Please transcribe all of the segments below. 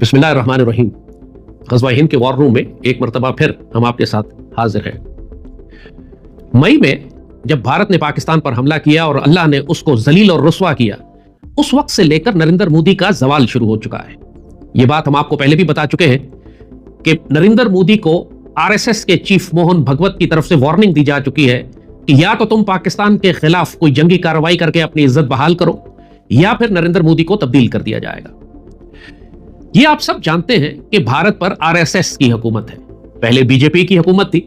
बिस्मिल्लाहिर्रहमानिर्रहीम। ग़ज़वा हिंद के war room में एक मरतबा फिर हम आपके साथ हाजिर हैं। मई में जब भारत ने पाकिस्तान पर हमला किया और अल्लाह ने उसको जलील और रुस्वा किया, उस वक्त से लेकर नरेंद्र मोदी का जवाल शुरू हो चुका है। यह बात हम आपको पहले भी बता चुके हैं कि नरेंद्र मोदी को आरएसएस के चीफ मोहन भगवत की तरफ से वार्निंग दी जा चुकी है कि या तो तुम पाकिस्तान के खिलाफ कोई जंगी कार्रवाई करके अपनी इज्जत बहाल करो या फिर नरेंद्र मोदी को तब्दील कर दिया जाएगा। यह आप सब जानते हैं कि भारत पर आरएसएस की हुकूमत है। पहले बीजेपी की हुकूमत थी,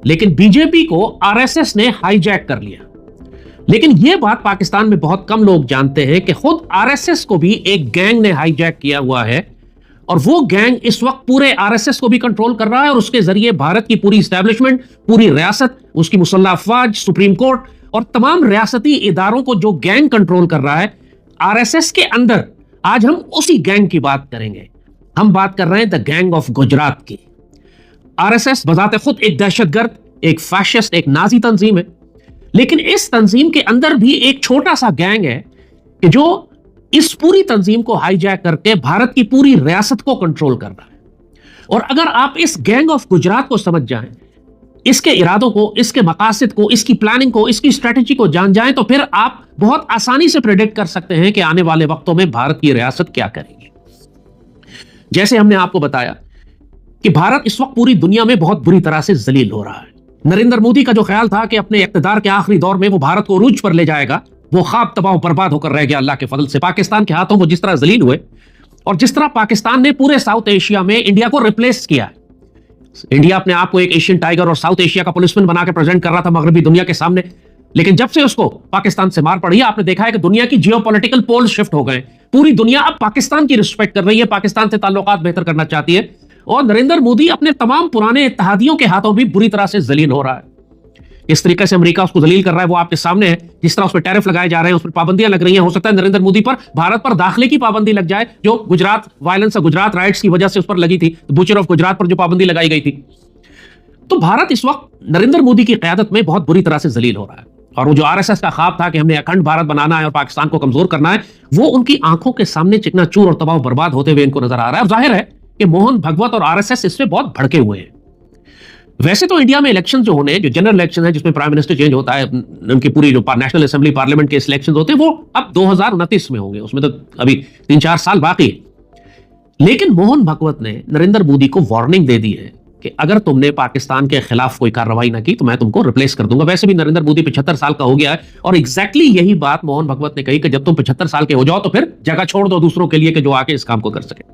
लेकिन बीजेपी को आरएसएस ने हाईजैक कर लिया। लेकिन यह बात पाकिस्तान में बहुत कम लोग जानते हैं कि खुद आरएसएस को भी एक गैंग ने हाईजैक किया हुआ है और वो गैंग इस वक्त पूरे आरएसएस को भी कंट्रोल कर रहा है और उसके जरिए भारत की पूरी एस्टैब्लिशमेंट, पूरी रियासत, उसकी मुसल्लह अफवाज, सुप्रीम कोर्ट और तमाम रियासती इदारों को जो गैंग कंट्रोल कर रहा है आरएसएस के अंदर। आज हम उसी गैंग की बात करेंगे। हम बात कर रहे हैं द गैंग ऑफ गुजरात की। आरएसएस बजाते खुद एक दहशतगर्द, एक फैशिस्ट, एक नाजी तंजीम है, लेकिन इस तंजीम के अंदर भी एक छोटा सा गैंग है कि जो इस पूरी तंजीम को हाईजैक करके भारत की पूरी रियासत को कंट्रोल कर रहा है। और अगर आप इस गैंग ऑफ गुजरात को समझ जाएं, इसके इरादों को, इसके मकासद को, इसकी प्लानिंग को, इसकी स्ट्रेटेजी को जान जाएं, तो फिर आप बहुत आसानी से प्रेडिक्ट कर सकते हैं कि आने वाले वक्तों में भारत की रियासत क्या करेगी। जैसे हमने आपको बताया कि भारत इस वक्त पूरी दुनिया में बहुत बुरी तरह से जलील हो रहा है। नरेंद्र मोदी का जो ख्याल था कि अपने इख्तिदार के आखिरी दौर में वो भारत को उरूज पर ले जाएगा, वो ख्वाब तबाह बर्बाद होकर रह गया अल्लाह के फजल से। पाकिस्तान के हाथों वो जिस तरह जलील हुए और जिस तरह पाकिस्तान ने पूरे साउथ एशिया में इंडिया को रिप्लेस किया। इंडिया अपने आप को एक एशियन टाइगर और साउथ एशिया का पुलिसमैन बना के प्रेजेंट कर रहा था मगरबी दुनिया के सामने, लेकिन जब से उसको पाकिस्तान से मार पड़ी, आपने देखा है कि दुनिया की जियोपॉलिटिकल पोल शिफ्ट हो गए। पूरी दुनिया अब पाकिस्तान की रिस्पेक्ट कर रही है, पाकिस्तान से ताल्लुकात बेहतर करना चाहती है और नरेंद्र मोदी अपने तमाम पुराने इत्तेहादियों के हाथों भी बुरी तरह से जलील हो रहा है। इस तरीके से अमेरिका उसको जलील कर रहा है, वो आपके सामने है। जिस तरह उस पर टैरिफ लगाए जा रहे हैं, उस पर पाबंदियां लग रही हैं। हो सकता है नरेंद्र मोदी पर भारत पर दाखिले की पाबंदी लग जाए, जो गुजरात वायलेंस और गुजरात राइट्स की वजह से उस पर लगी थी, बुचर ऑफ गुजरात पर जो पाबंदी लगाई गई थी। तो भारत इस वक्त नरेंद्र मोदी की क़यादत में बहुत बुरी तरह से जलील हो रहा है और वो जो आरएसएस का ख्वाब था कि हमने अखंड भारत बनाना है और पाकिस्तान को कमजोर करना है, वो उनकी आंखों के सामने चिकनाचूर और तबाह बर्बाद होते हुए इनको नजर आ रहा है। और जाहिर है कि मोहन भगवत और आरएसएस इसमें बहुत भड़के हुए हैं। वैसे तो इंडिया में इलेक्शन जो होने, जो जनरल इलेक्शन है जिसमें प्राइम मिनिस्टर चेंज होता है, उनकी पूरी जो नेशनल असेंबली पार्लियामेंट के इलेक्शन होते हैं, वो अब 2029 में होंगे। उसमें तो अभी 3-4 साल बाकी है। लेकिन मोहन भगवत ने नरेंद्र मोदी को वार्निंग दे दी है कि अगर तुमने पाकिस्तान के खिलाफ कोई कार्रवाई ना की तो मैं तुमको रिप्लेस कर दूंगा। वैसे भी नरेंद्र मोदी 75 साल का हो गया है और एग्जैक्टली यही बात मोहन भगवत ने कही कि जब तुम 75 साल के हो जाओ तो फिर जगह छोड़ दो दूसरों के लिए कि जो आके इस काम को कर सके।